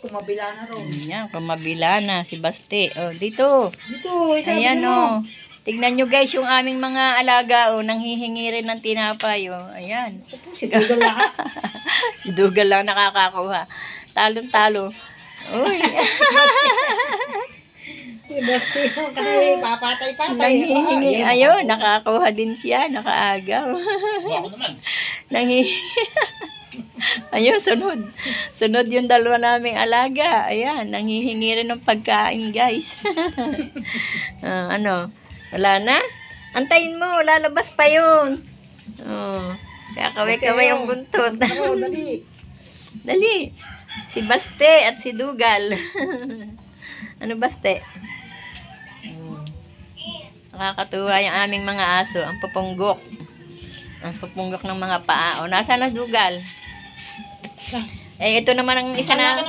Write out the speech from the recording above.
kumabila na ron. Ayan, kumabila na si Basti. Oh, dito. Dito, Ayan oh. Tignan nyo guys yung aming mga alaga oh, nanghihingi rin ng tinapay oh. Ayan. Si Dugal lahat. Si Dugal lang nakakakuha. Talong-talo. Uy. Si Basti, kasi papatay-patay. Nanghihingi. Ayun, nakakuha din siya. Nakaagaw. Ako naman. Nanghihingi. Ayun, sunod. Sunod yung dalawa naming alaga. Ayan, nanghihingi rin ng pagkain, guys. Ano? Wala na? Antayin mo, lalabas pa yun. Oh, kaya kaway-kaway ang buntot. Oo, dali. Dali. Si Baste at si Dugal. Ano Baste? Nakakatuwa yung aming mga aso. Ang papunggok. Ang papunggok ng mga paa. O, nasa na Dugal? Eh, ito naman ang isa na...